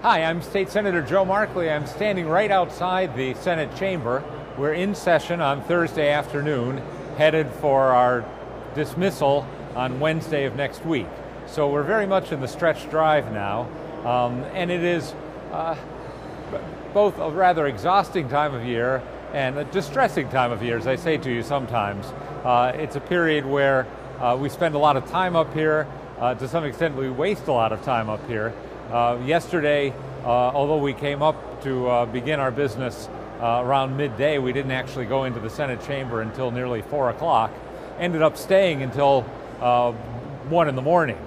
Hi, I'm State Senator Joe Markley. I'm standing right outside the Senate chamber. We're in session on Thursday afternoon, headed for our dismissal on Wednesday of next week. So we're very much in the stretch drive now, and it is both a rather exhausting time of year and a distressing time of year, as I say to you sometimes. It's a period where we spend a lot of time up here. To some extent, we waste a lot of time up here. Yesterday, although we came up to begin our business around midday, we didn't actually go into the Senate chamber until nearly 4 o'clock. Ended up staying until 1 in the morning.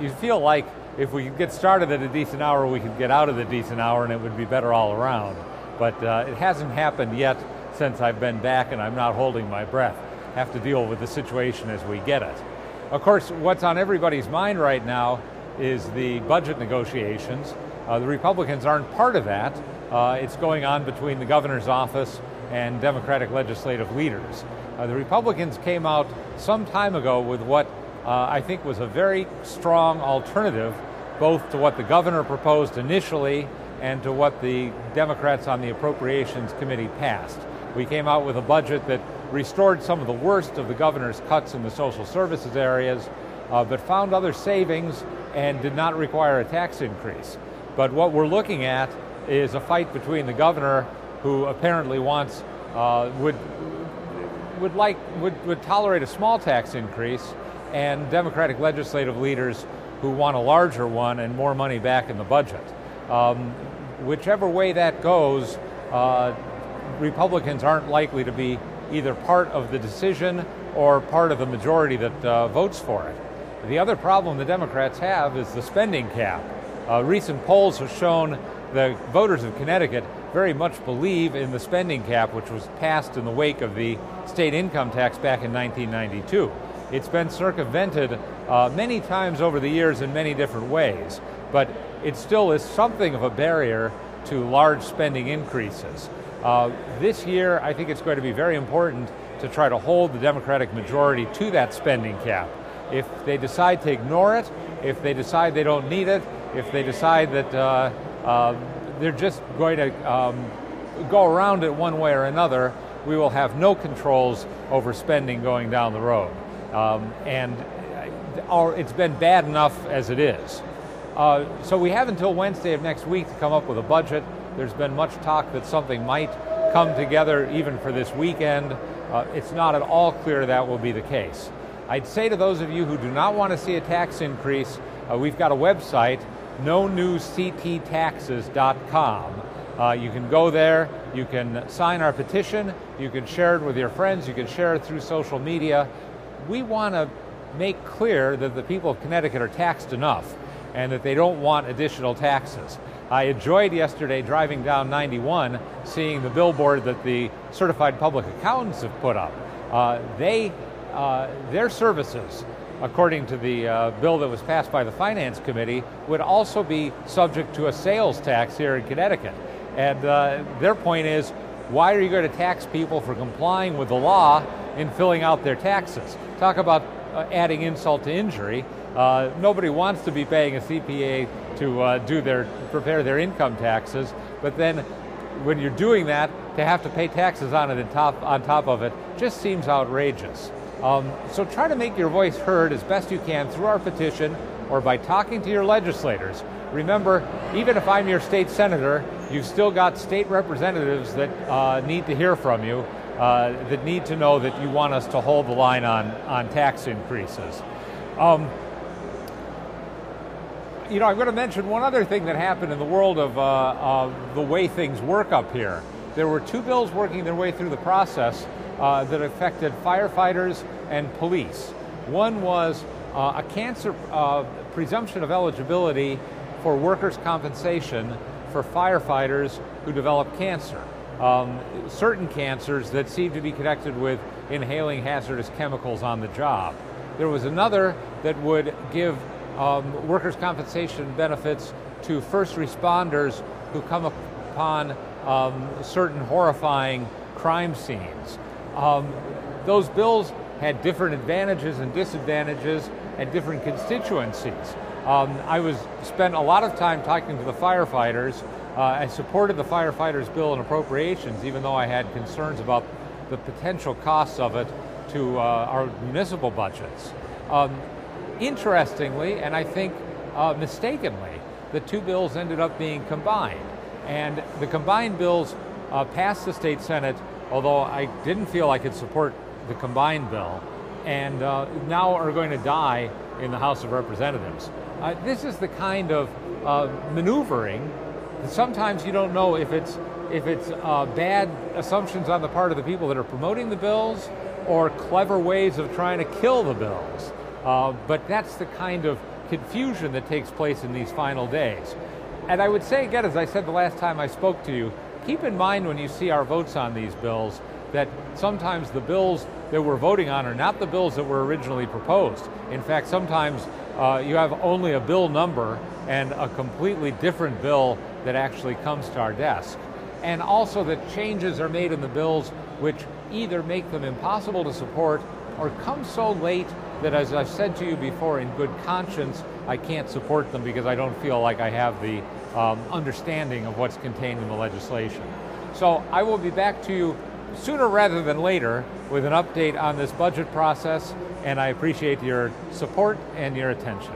You feel like if we could get started at a decent hour, we could get out at a decent hour, and it would be better all around. But it hasn't happened yet since I've been back, and I'm not holding my breath. Have to deal with the situation as we get it. Of course, what's on everybody's mind right now is the budget negotiations. The Republicans aren't part of that. It's going on between the governor's office and Democratic legislative leaders. The Republicans came out some time ago with what I think was a very strong alternative, both to what the governor proposed initially and to what the Democrats on the Appropriations Committee passed. We came out with a budget that restored some of the worst of the governor's cuts in the social services areas, but found other savings and did not require a tax increase. But what we're looking at is a fight between the governor, who apparently wants would tolerate a small tax increase, and Democratic legislative leaders who want a larger one and more money back in the budget. Whichever way that goes, Republicans aren't likely to be either part of the decision or part of the majority that votes for it. The other problem the Democrats have is the spending cap. Recent polls have shown the voters of Connecticut very much believe in the spending cap, which was passed in the wake of the state income tax back in 1992. It's been circumvented many times over the years in many different ways, but it still is something of a barrier to large spending increases. This year, I think it's going to be very important to try to hold the Democratic majority to that spending cap. If they decide to ignore it, if they decide they don't need it, if they decide that they're just going to go around it one way or another, we will have no controls over spending going down the road. And it's been bad enough as it is. So we have until Wednesday of next week to come up with a budget. There's been much talk that something might come together even for this weekend. It's not at all clear that will be the case. I'd say to those of you who do not want to see a tax increase, we've got a website, nonewcttaxes.com. You can go there, you can sign our petition, you can share it with your friends, you can share it through social media. We want to make clear that the people of Connecticut are taxed enough and that they don't want additional taxes. I enjoyed yesterday driving down 91, seeing the billboard that the certified public accountants have put up. Their services, according to the bill that was passed by the Finance Committee, would also be subject to a sales tax here in Connecticut. And their point is, why are you going to tax people for complying with the law in filling out their taxes? Talk about adding insult to injury. Nobody wants to be paying a CPA to prepare their income taxes, but then when you're doing that, to have to pay taxes on it on top of it just seems outrageous. So try to make your voice heard as best you can through our petition or by talking to your legislators. Remember, even if I'm your state senator, you've still got state representatives that need to hear from you, that need to know that you want us to hold the line on tax increases. I'm going to mention one other thing that happened in the world of the way things work up here. There were two bills working their way through the process that affected firefighters and police. One was a cancer presumption of eligibility for workers' compensation for firefighters who develop cancer. Certain cancers that seem to be connected with inhaling hazardous chemicals on the job. There was another that would give workers' compensation benefits to first responders who come upon certain horrifying crime scenes. Those bills had different advantages and disadvantages and different constituencies. I spent a lot of time talking to the firefighters. I supported the firefighters bill in appropriations, even though I had concerns about the potential costs of it to our municipal budgets. Interestingly, and I think mistakenly, the two bills ended up being combined. And the combined bills passed the state Senate, although I didn't feel I could support the combined bill, and now are going to die in the House of Representatives. This is the kind of maneuvering that sometimes you don't know if it's bad assumptions on the part of the people that are promoting the bills or clever ways of trying to kill the bills. But that's the kind of confusion that takes place in these final days. And I would say again, as I said the last time I spoke to you, keep in mind when you see our votes on these bills that sometimes the bills that we're voting on are not the bills that were originally proposed. In fact, sometimes you have only a bill number and a completely different bill that actually comes to our desk. And also that changes are made in the bills which either make them impossible to support or come so late that, as I've said to you before, in good conscience, I can't support them because I don't feel like I have the understanding of what's contained in the legislation. So I will be back to you sooner rather than later with an update on this budget process, and I appreciate your support and your attention.